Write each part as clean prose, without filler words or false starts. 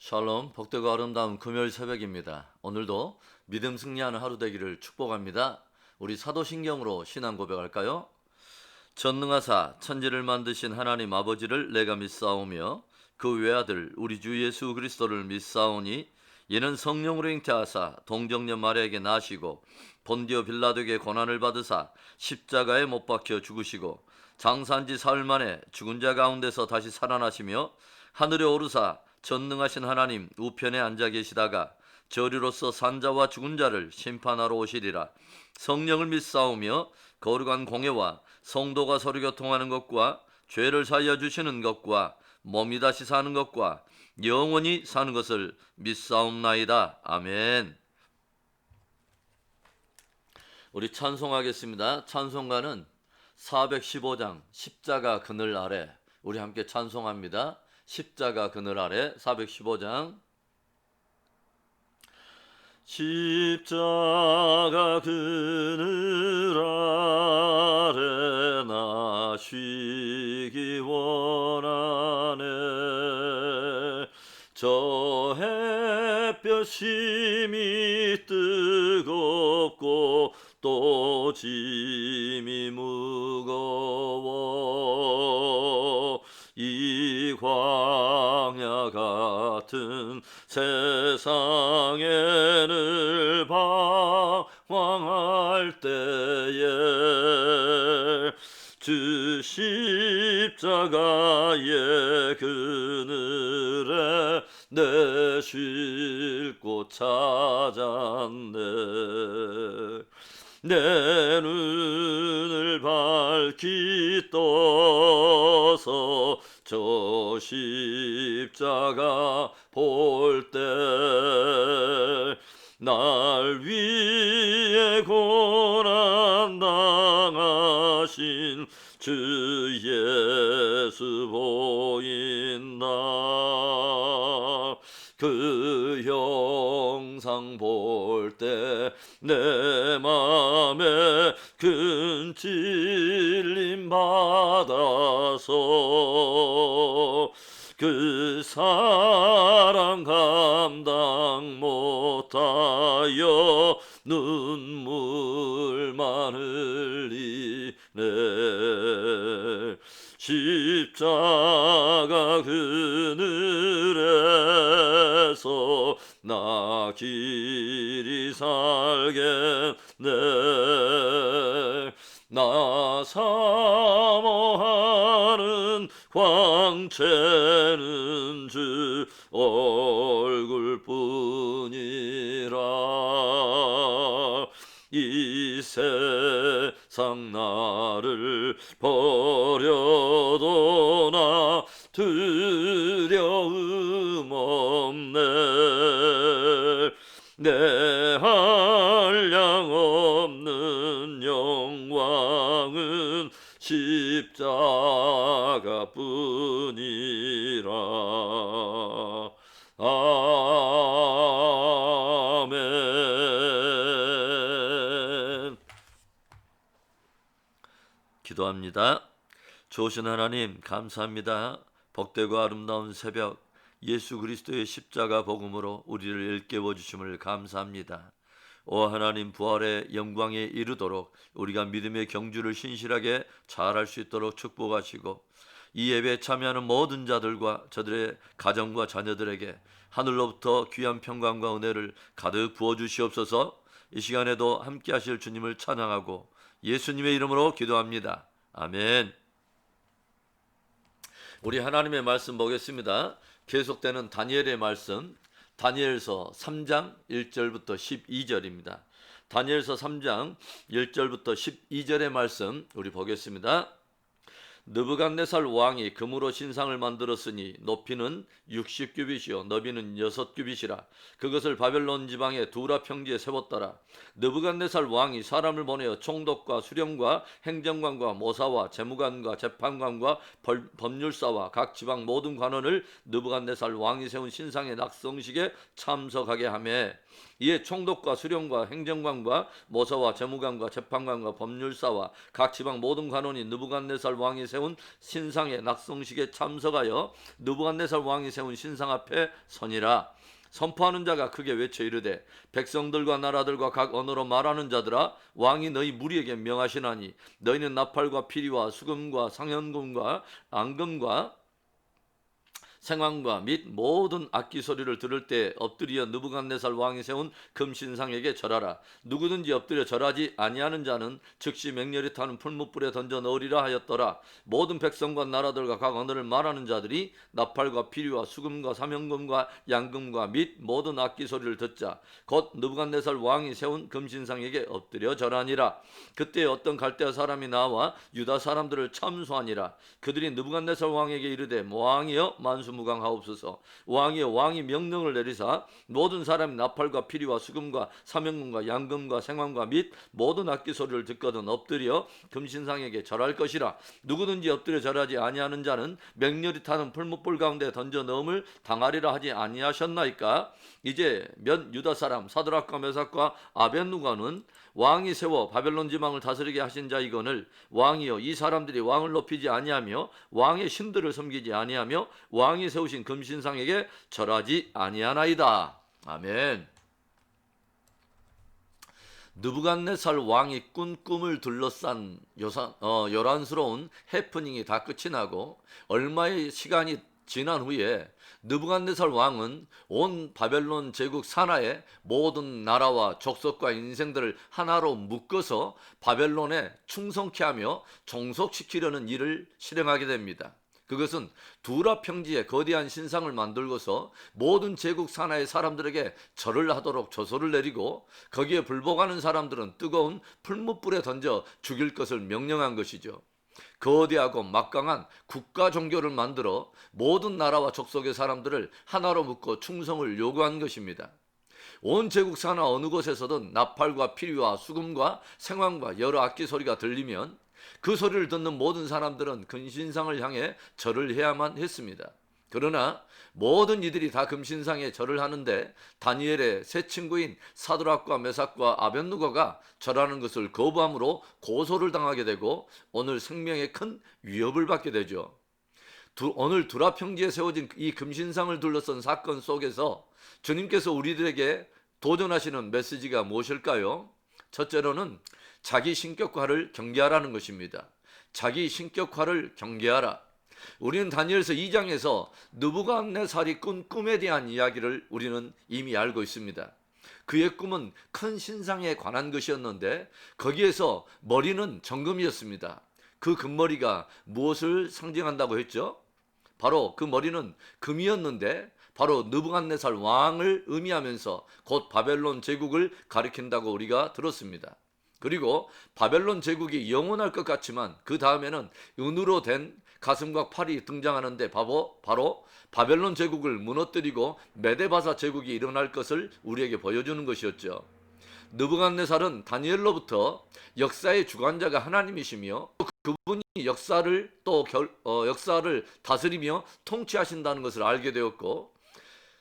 샬롬, 복되고 아름다운 금요일 새벽입니다. 오늘도 믿음 승리하는 하루 되기를 축복합니다. 우리 사도신경으로 신앙 고백할까요? 전능하사 천지를 만드신 하나님 아버지를 내가 믿사오며 그 외아들 우리 주 예수 그리스도를 믿사오니 이는 성령으로 잉태하사 동정녀 마리아에게 나시고 본디오 빌라도에게 고난을 받으사 십자가에 못 박혀 죽으시고 장사한지 사흘 만에 죽은 자 가운데서 다시 살아나시며 하늘에 오르사 전능하신 하나님 우편에 앉아 계시다가 저리로서 산자와 죽은 자를 심판하러 오시리라. 성령을 믿사오며 거룩한 공예와 성도가 서로 교통하는 것과 죄를 사하여 주시는 것과 몸이 다시 사는 것과 영원히 사는 것을 믿사옵나이다. 아멘. 우리 찬송하겠습니다. 찬송가는 415장 십자가 그늘 아래, 우리 함께 찬송합니다. 십자가 그늘 아래 415장. 십자가 그늘 아래 나 쉬기 원하네. 저 햇볕 심이 뜨겁고 또 짐이 무거워 이 광야 같은 세상에 늘 방황할 때에 주 십자가의 그늘에 내 쉴 곳 찾았네. 내 눈을 밝히 떠서 저 십자가 볼 때 날 위해 고난 당하신 주 예수 보인다. 그 영상 볼 때 내 맘에 큰 찔림 받아서 그 사랑 감당 못하여 눈물만 흘리네. 십자가 그늘에서 나 길이 살겠네. 나 사모하는 광채는 주 얼굴뿐이라. 이 세상 나를 버려도 나 두려움 없네. 내 한량 없는 영광은 십자가 뿐이라. 아멘. 기도합니다. 좋으신 하나님 감사합니다. 복되고 아름다운 새벽 예수 그리스도의 십자가 복음으로 우리를 일깨워 주심을 감사합니다. 오 하나님, 부활의 영광에 이르도록 우리가 믿음의 경주를 신실하게 잘할 수 있도록 축복하시고 이 예배에 참여하는 모든 자들과 저들의 가정과 자녀들에게 하늘로부터 귀한 평강과 은혜를 가득 부어주시옵소서. 이 시간에도 함께 하실 주님을 찬양하고 예수님의 이름으로 기도합니다. 아멘. 우리 하나님의 말씀 보겠습니다. 계속되는 다니엘의 말씀, 다니엘서 3장 1절부터 12절입니다. 다니엘서 3장 1절부터 12절의 말씀 우리 보겠습니다. 느부갓네살 왕이 금으로 신상을 만들었으니 높이는 60규빗이요 너비는 6규빗이라. 그것을 바벨론 지방의 두라 평지에 세웠더라. 느부갓네살 왕이 사람을 보내어 총독과 수령과 행정관과 모사와 재무관과 재판관과 법률사와 각 지방 모든 관원을 느부갓네살 왕이 세운 신상의 낙성식에 참석하게 하며 이에 총독과 수령과 행정관과 모사와 재무관과 재판관과 법률사와 각 지방 모든 관원이 느부갓네살 왕이 세운 신상의 낙성식에 참석하여 느부갓네살 왕이 세운 신상 앞에 서니라. 선포하는 자가 크게 외쳐 이르되 백성들과 나라들과 각 언어로 말하는 자들아, 왕이 너희 무리에게 명하시나니 너희는 나팔과 피리와 수금과 상현금과 앙금과 생황과 및 모든 악기 소리를 들을 때 엎드려 느부갓네살 왕이 세운 금신상에게 절하라. 누구든지 엎드려 절하지 아니하는 자는 즉시 맹렬히 타는 풀무불에 던져 넣으리라 하였더라. 모든 백성과 나라들과 각 언어를 말하는 자들이 나팔과 피리와 수금과 사명금과 양금과 및 모든 악기 소리를 듣자 곧 느부갓네살 왕이 세운 금신상에게 엎드려 절하니라. 그때 어떤 갈대아 사람이 나와 유다 사람들을 참수하니라. 그들이 느부갓네살 왕에게 이르되 왕이여 만수무강하옵소서. 왕이여, 왕이 명령을 내리사 모든 사람이 나팔과 피리와 수금과 사명금과 양금과 생황과 및 모든 악기 소리를 듣거든 엎드려 금신상에게 절할 것이라. 누구든지 엎드려 절하지 아니하는 자는 맹렬히 타는 풀무불 가운데 던져 넣음을 당하리라 하지 아니하셨나이까. 이제 몇 유다 사람 사드락과 메삭과 아벳누가는 왕이 세워 바벨론 지방을 다스리게 하신 자이거늘 왕이여, 이 사람들이 왕을 높이지 아니하며 왕의 신들을 섬기지 아니하며 왕이 세우신 금신상에게 절하지 아니하나이다. 아멘. 느부갓네살 왕이 꾼 꿈을 둘러싼 요란스러운 해프닝이 다 끝이 나고 얼마의 시간이 지난 후에 느부갓네살 왕은 온 바벨론 제국 산하의 모든 나라와 족속과 인생들을 하나로 묶어서 바벨론에 충성케 하며 종속시키려는 일을 실행하게 됩니다. 그것은 두라 평지에 거대한 신상을 만들고서 모든 제국 산하의 사람들에게 절을 하도록 조서를 내리고 거기에 불복하는 사람들은 뜨거운 풀무불에 던져 죽일 것을 명령한 것이죠. 거대하고 막강한 국가 종교를 만들어 모든 나라와 족속의 사람들을 하나로 묶어 충성을 요구한 것입니다. 온 제국 산하 어느 곳에서든 나팔과 피리와 수금과 생황과 여러 악기 소리가 들리면 그 소리를 듣는 모든 사람들은 금신상을 향해 절을 해야만 했습니다. 그러나 모든 이들이 다 금신상에 절을 하는데 다니엘의 세 친구인 사드락과 메삭과 아벳누고가 절하는 것을 거부함으로 고소를 당하게 되고 오늘 생명에 큰 위협을 받게 되죠. 오늘 두라 평지에 세워진 이 금신상을 둘러싼 사건 속에서 주님께서 우리들에게 도전하시는 메시지가 무엇일까요? 첫째로는 자기 신격화를 경계하라는 것입니다. 자기 신격화를 경계하라. 우리는 다니엘서 2장에서 느부갓네살이 꾼 꿈에 대한 이야기를 우리는 이미 알고 있습니다. 그의 꿈은 큰 신상에 관한 것이었는데 거기에서 머리는 정금이었습니다. 그 금머리가 무엇을 상징한다고 했죠? 바로 그 머리는 금이었는데 바로 느부갓네살 왕을 의미하면서 곧 바벨론 제국을 가리킨다고 우리가 들었습니다. 그리고 바벨론 제국이 영원할 것 같지만 그 다음에는 은으로 된 가슴과 팔이 등장하는데 바로 바벨론 제국을 무너뜨리고 메데바사 제국이 일어날 것을 우리에게 보여주는 것이었죠. 느부갓네살은 다니엘로부터 역사의 주관자가 하나님이시며 그분이 역사를 역사를 다스리며 통치하신다는 것을 알게 되었고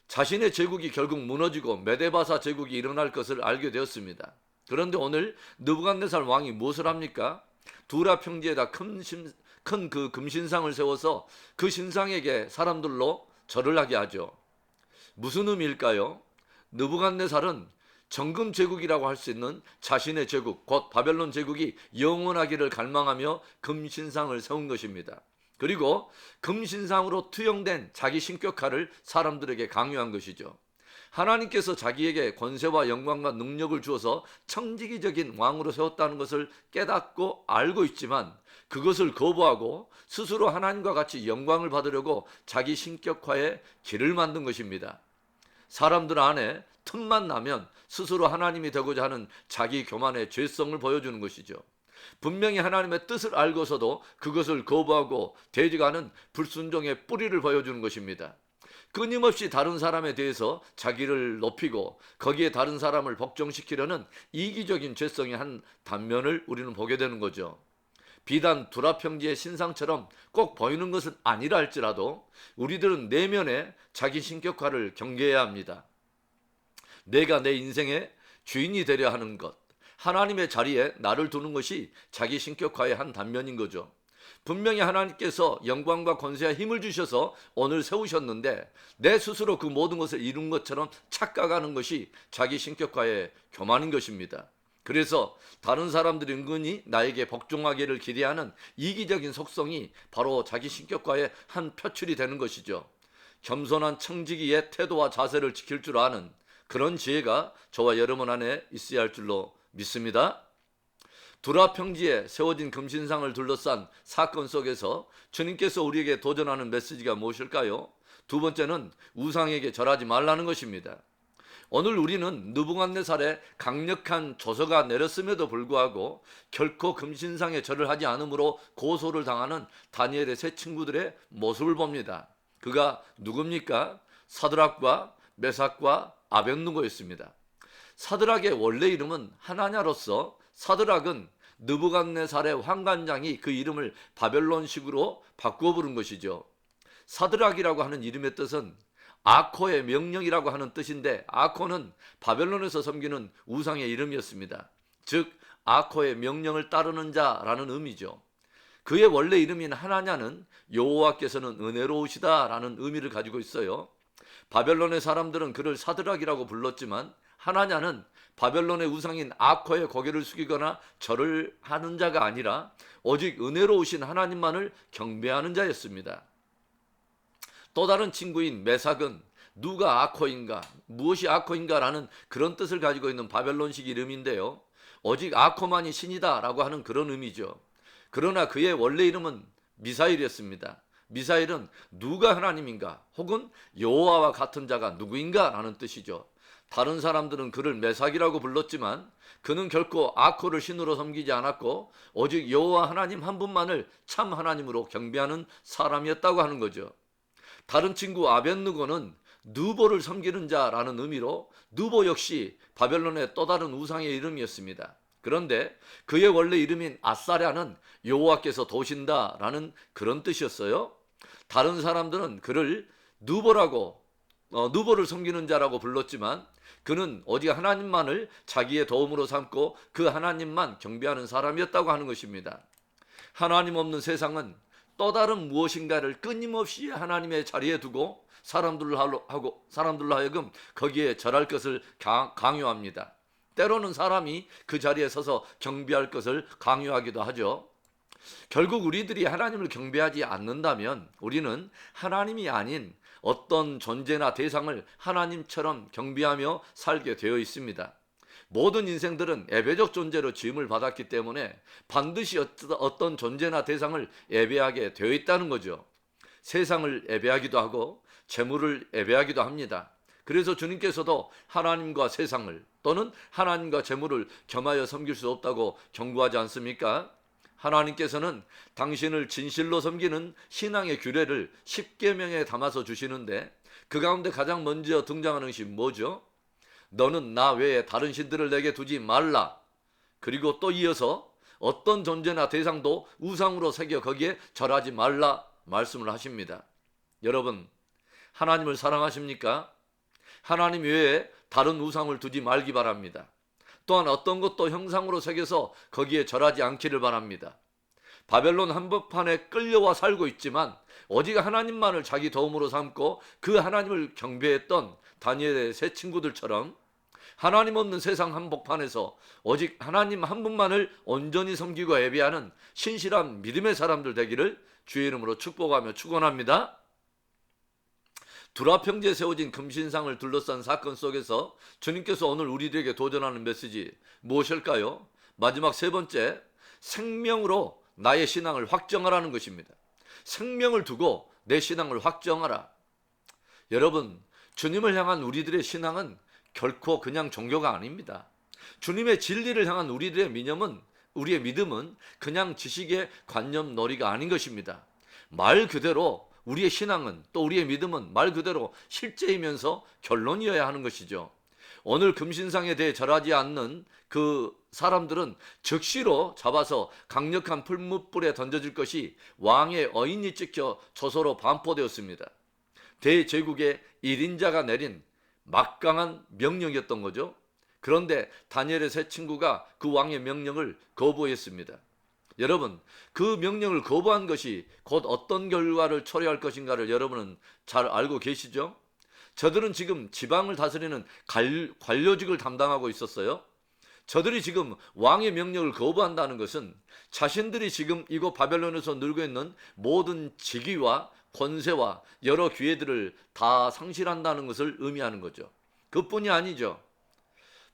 자신의 제국이 결국 무너지고 메데바사 제국이 일어날 것을 알게 되었습니다. 그런데 오늘 느부갓네살 왕이 무엇을 합니까? 두라 평지에다 큰 그 금신상을 세워서 그 신상에게 사람들로 절을 하게 하죠. 무슨 의미일까요? 느부갓네살은 정금 제국이라고 할 수 있는 자신의 제국, 곧 바벨론 제국이 영원하기를 갈망하며 금신상을 세운 것입니다. 그리고 금신상으로 투영된 자기 신격화를 사람들에게 강요한 것이죠. 하나님께서 자기에게 권세와 영광과 능력을 주어서 청지기적인 왕으로 세웠다는 것을 깨닫고 알고 있지만 그것을 거부하고 스스로 하나님과 같이 영광을 받으려고 자기 신격화에 길을 만든 것입니다. 사람들 안에 틈만 나면 스스로 하나님이 되고자 하는 자기 교만의 죄성을 보여주는 것이죠. 분명히 하나님의 뜻을 알고서도 그것을 거부하고 대적하는 불순종의 뿌리를 보여주는 것입니다. 끊임없이 다른 사람에 대해서 자기를 높이고 거기에 다른 사람을 복종시키려는 이기적인 죄성의 한 단면을 우리는 보게 되는 거죠. 비단 두라 평지의 신상처럼 꼭 보이는 것은 아니라 할지라도 우리들은 내면에 자기 신격화를 경계해야 합니다. 내가 내 인생의 주인이 되려 하는 것, 하나님의 자리에 나를 두는 것이 자기 신격화의 한 단면인 거죠. 분명히 하나님께서 영광과 권세와 힘을 주셔서 오늘 세우셨는데 내 스스로 그 모든 것을 이룬 것처럼 착각하는 것이 자기 신격화의 교만인 것입니다. 그래서 다른 사람들이 은근히 나에게 복종하기를 기대하는 이기적인 속성이 바로 자기 신격화의 한 표출이 되는 것이죠. 겸손한 청지기의 태도와 자세를 지킬 줄 아는 그런 지혜가 저와 여러분 안에 있어야 할 줄로 믿습니다. 두라 평지에 세워진 금신상을 둘러싼 사건 속에서 주님께서 우리에게 도전하는 메시지가 무엇일까요? 두 번째는 우상에게 절하지 말라는 것입니다. 오늘 우리는 느부갓네살의 강력한 조서가 내렸음에도 불구하고 결코 금신상에 절을 하지 않으므로 고소를 당하는 다니엘의 세 친구들의 모습을 봅니다. 그가 누굽니까? 사드락과 메삭과 아벳느고였습니다. 사드락의 원래 이름은 하나냐로서 사드락은 느부갓네살의 환관장이 그 이름을 바벨론식으로 바꾸어 부른 것이죠. 사드락이라고 하는 이름의 뜻은 아코의 명령이라고 하는 뜻인데 아코는 바벨론에서 섬기는 우상의 이름이었습니다. 즉 아코의 명령을 따르는 자라는 의미죠. 그의 원래 이름인 하나냐는 여호와께서는 은혜로우시다라는 의미를 가지고 있어요. 바벨론의 사람들은 그를 사드락이라고 불렀지만 하나냐는 바벨론의 우상인 아코의 고개를 숙이거나 절을 하는 자가 아니라 오직 은혜로우신 하나님만을 경배하는 자였습니다. 또 다른 친구인 메삭은 누가 아코인가, 무엇이 아코인가라는 그런 뜻을 가지고 있는 바벨론식 이름인데요. 오직 아코만이 신이다라고 하는 그런 의미죠. 그러나 그의 원래 이름은 미사일이었습니다. 미사일은 누가 하나님인가 혹은 여호와와 같은 자가 누구인가 라는 뜻이죠. 다른 사람들은 그를 메삭이라고 불렀지만 그는 결코 아코를 신으로 섬기지 않았고 오직 여호와 하나님 한 분만을 참 하나님으로 경배하는 사람이었다고 하는 거죠. 다른 친구 아벳느고는 느보를 섬기는 자라는 의미로 느보 역시 바벨론의 또 다른 우상의 이름이었습니다. 그런데 그의 원래 이름인 아사랴는 여호와께서 도우신다라는 그런 뜻이었어요. 다른 사람들은 그를 느보를 섬기는 자라고 불렀지만 그는 오직 하나님만을 자기의 도움으로 삼고 그 하나님만 경배하는 사람이었다고 하는 것입니다. 하나님 없는 세상은 또 다른 무엇인가를 끊임없이 하나님의 자리에 두고 사람들로 하여금 거기에 절할 것을 강요합니다. 때로는 사람이 그 자리에 서서 경배할 것을 강요하기도 하죠. 결국 우리들이 하나님을 경배하지 않는다면 우리는 하나님이 아닌 어떤 존재나 대상을 하나님처럼 경배하며 살게 되어 있습니다. 모든 인생들은 예배적 존재로 지음을 받았기 때문에 반드시 어떤 존재나 대상을 예배하게 되어 있다는 거죠. 세상을 예배하기도 하고 재물을 예배하기도 합니다. 그래서 주님께서도 하나님과 세상을 또는 하나님과 재물을 겸하여 섬길 수 없다고 경고하지 않습니까? 하나님께서는 당신을 진실로 섬기는 신앙의 규례를 10계명에 담아서 주시는데 그 가운데 가장 먼저 등장하는 것이 뭐죠? 너는 나 외에 다른 신들을 내게 두지 말라. 그리고 또 이어서 어떤 존재나 대상도 우상으로 새겨 거기에 절하지 말라 말씀을 하십니다. 여러분, 하나님을 사랑하십니까? 하나님 외에 다른 우상을 두지 말기 바랍니다. 또한 어떤 것도 형상으로 새겨서 거기에 절하지 않기를 바랍니다. 바벨론 한복판에 끌려와 살고 있지만 오직 하나님만을 자기 도움으로 삼고 그 하나님을 경배했던 다니엘의 세 친구들처럼 하나님 없는 세상 한복판에서 오직 하나님 한 분만을 온전히 섬기고 예배하는 신실한 믿음의 사람들 되기를 주의 이름으로 축복하며 축원합니다. 두라 평지에 세워진 금신상을 둘러싼 사건 속에서 주님께서 오늘 우리들에게 도전하는 메시지 무엇일까요? 마지막 세 번째, 생명으로 나의 신앙을 확정하라는 것입니다. 생명을 두고 내 신앙을 확정하라. 여러분, 주님을 향한 우리들의 신앙은 결코 그냥 종교가 아닙니다. 주님의 진리를 향한 우리의 믿음은 그냥 지식의 관념 놀이가 아닌 것입니다. 말 그대로 우리의 신앙은 또 우리의 믿음은 말 그대로 실제이면서 결론이어야 하는 것이죠. 오늘 금신상에 대해 절하지 않는 그 사람들은 즉시로 잡아서 강력한 풀무불에 던져질 것이 왕의 어인이 찍혀 조서로 반포되었습니다. 대제국의 1인자가 내린 막강한 명령이었던 거죠. 그런데 다니엘의 세 친구가 그 왕의 명령을 거부했습니다. 여러분, 그 명령을 거부한 것이 곧 어떤 결과를 초래할 것인가를 여러분은 잘 알고 계시죠? 저들은 지금 지방을 다스리는 관료직을 담당하고 있었어요. 저들이 지금 왕의 명령을 거부한다는 것은 자신들이 지금 이곳 바벨론에서 누리고 있는 모든 직위와 권세와 여러 기회들을 다 상실한다는 것을 의미하는 거죠. 그뿐이 아니죠.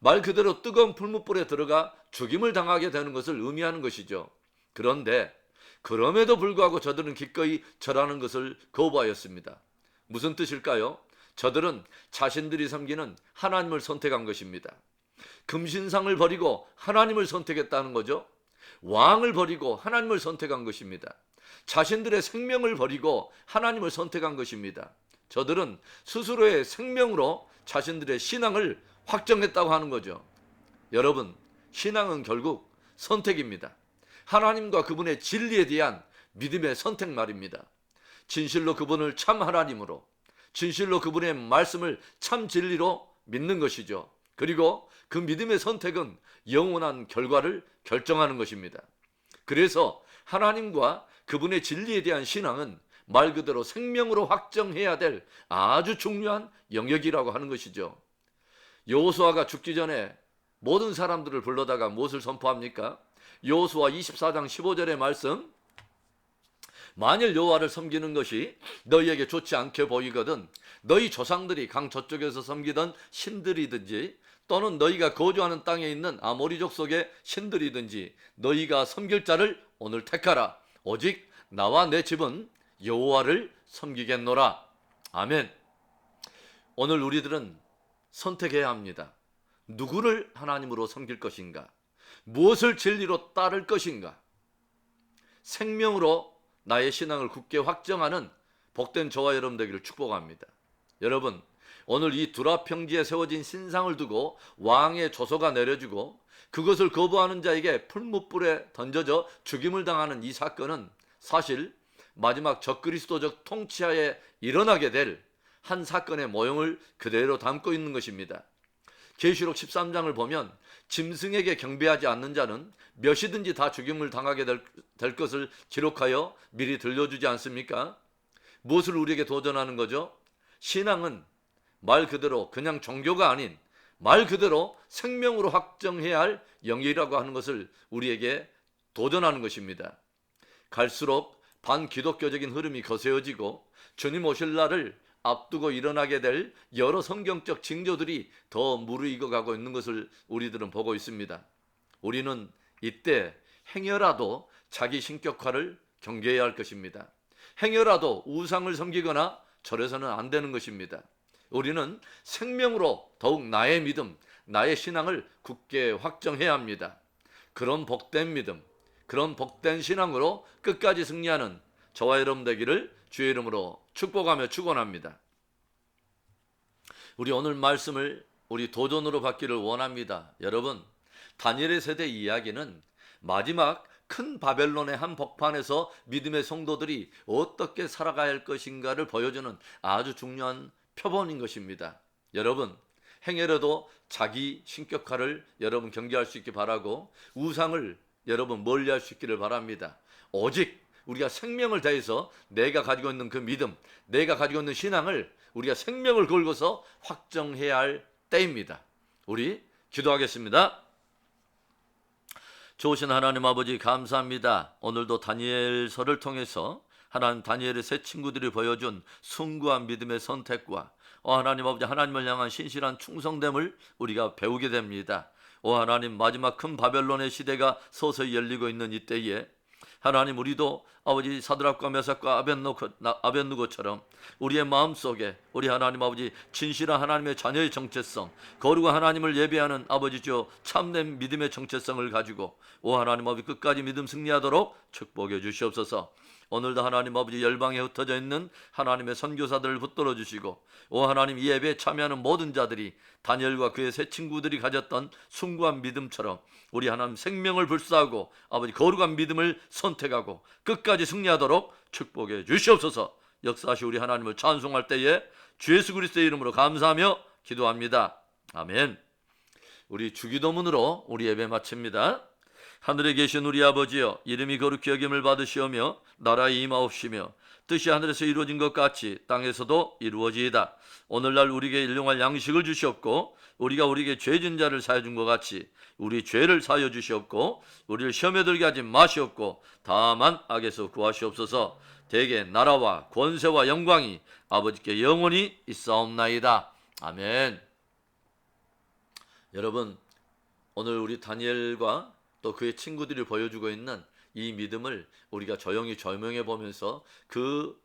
말 그대로 뜨거운 풀무불에 들어가 죽임을 당하게 되는 것을 의미하는 것이죠. 그런데 그럼에도 불구하고 저들은 기꺼이 절하는 것을 거부하였습니다. 무슨 뜻일까요? 저들은 자신들이 섬기는 하나님을 선택한 것입니다. 금신상을 버리고 하나님을 선택했다는 거죠. 왕을 버리고 하나님을 선택한 것입니다. 자신들의 생명을 버리고 하나님을 선택한 것입니다. 저들은 스스로의 생명으로 자신들의 신앙을 확정했다고 하는 거죠. 여러분, 신앙은 결국 선택입니다. 하나님과 그분의 진리에 대한 믿음의 선택 말입니다. 진실로 그분을 참 하나님으로, 진실로 그분의 말씀을 참 진리로 믿는 것이죠. 그리고 그 믿음의 선택은 영원한 결과를 결정하는 것입니다. 그래서 하나님과 그분의 진리에 대한 신앙은 말 그대로 생명으로 확정해야 될 아주 중요한 영역이라고 하는 것이죠. 여호수아가 죽기 전에 모든 사람들을 불러다가 무엇을 선포합니까? 여호수아 24장 15절의 말씀, 만일 여호와를 섬기는 것이 너희에게 좋지 않게 보이거든 너희 조상들이 강 저쪽에서 섬기던 신들이든지 또는 너희가 거주하는 땅에 있는 아모리족 속의 신들이든지 너희가 섬길 자를 오늘 택하라. 오직 나와 내 집은 여호와를 섬기겠노라. 아멘. 오늘 우리들은 선택해야 합니다. 누구를 하나님으로 섬길 것인가? 무엇을 진리로 따를 것인가? 생명으로 나의 신앙을 굳게 확정하는 복된 저와 여러분 되기를 축복합니다. 여러분, 오늘 이 두라 평지에 세워진 신상을 두고 왕의 조서가 내려지고 그것을 거부하는 자에게 풀무불에 던져져 죽임을 당하는 이 사건은 사실 마지막 적그리스도적 통치하에 일어나게 될 한 사건의 모형을 그대로 담고 있는 것입니다. 계시록 13장을 보면 짐승에게 경배하지 않는 자는 몇이든지 다 죽임을 당하게 될 것을 기록하여 미리 들려주지 않습니까? 무엇을 우리에게 도전하는 거죠? 신앙은 말 그대로 그냥 종교가 아닌 말 그대로 생명으로 확정해야 할 영역이라고 하는 것을 우리에게 도전하는 것입니다. 갈수록 반기독교적인 흐름이 거세어지고 주님 오실 날을 앞두고 일어나게 될 여러 성경적 징조들이 더 무르익어가고 있는 것을 우리들은 보고 있습니다. 우리는 이때 행여라도 자기 신격화를 경계해야 할 것입니다. 행여라도 우상을 섬기거나 절해서는 안 되는 것입니다. 우리는 생명으로 더욱 나의 믿음, 나의 신앙을 굳게 확정해야 합니다. 그런 복된 믿음, 그런 복된 신앙으로 끝까지 승리하는 저와 여러분 되기를 주의 이름으로 축복하며 축원합니다. 우리 오늘 말씀을 우리 도전으로 받기를 원합니다. 여러분, 다니엘의 세대 이야기는 마지막 큰 바벨론의 한 복판에서 믿음의 성도들이 어떻게 살아가야 할 것인가를 보여주는 아주 중요한 표본인 것입니다. 여러분, 행여라도 자기 신격화를 여러분 경계할 수 있기 바라고 우상을 여러분 멀리할 수 있기를 바랍니다. 오직 우리가 생명을 다해서 내가 가지고 있는 그 믿음, 내가 가지고 있는 신앙을 우리가 생명을 걸고서 확정해야 할 때입니다. 우리 기도하겠습니다. 좋으신 하나님 아버지 감사합니다. 오늘도 다니엘서를 통해서 하나님 다니엘의 세 친구들이 보여준 숭고한 믿음의 선택과 하나님 아버지 하나님을 향한 신실한 충성됨을 우리가 배우게 됩니다. 하나님 마지막 큰 바벨론의 시대가 서서히 열리고 있는 이때에 하나님 우리도 아버지 사드락과 메삭과 아벳느고처럼 우리의 마음속에 우리 하나님 아버지 진실한 하나님의 자녀의 정체성, 거룩한 하나님을 예배하는 아버지 주 참된 믿음의 정체성을 가지고 하나님 아버지 끝까지 믿음 승리하도록 축복해 주시옵소서. 오늘도 하나님 아버지 열방에 흩어져 있는 하나님의 선교사들을 붙들어 주시고 하나님 이 예배에 참여하는 모든 자들이 다니엘과 그의 세 친구들이 가졌던 숭고한 믿음처럼 우리 하나님 생명을 불사하고 아버지 거룩한 믿음을 선택하고 끝까지 승리하도록 축복해 주시옵소서. 역사하시 우리 하나님을 찬송할 때에 주 예수 그리스도의 이름으로 감사하며 기도합니다. 아멘. 우리 주기도문으로 우리 예배 마칩니다. 하늘에 계신 우리 아버지여, 이름이 거룩히 여김을 받으시오며 나라에 임하옵시며 뜻이 하늘에서 이루어진 것 같이 땅에서도 이루어지이다. 오늘날 우리에게 일용할 양식을 주시옵고 우리가 우리에게 죄진 자를 사하여 준 것 같이 우리 죄를 사하여 주시옵고 우리를 시험에 들게 하지 마시옵고 다만 악에서 구하시옵소서. 대개 나라와 권세와 영광이 아버지께 영원히 있사옵나이다. 아멘. 여러분, 오늘 우리 다니엘과 또 그의 친구들이 보여주고 있는 이 믿음을 우리가 조용히 조명해 보면서 그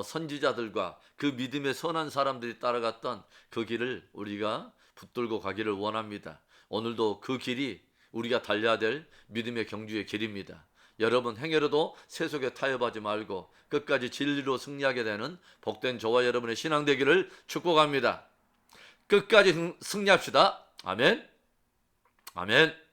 선지자들과 그 믿음의 선한 사람들이 따라갔던 그 길을 우리가 붙들고 가기를 원합니다. 오늘도 그 길이 우리가 달려야 될 믿음의 경주의 길입니다. 여러분, 행여라도 세속에 타협하지 말고 끝까지 진리로 승리하게 되는 복된 저와 여러분의 신앙 되기를 축복합니다. 끝까지 승리합시다. 아멘. 아멘.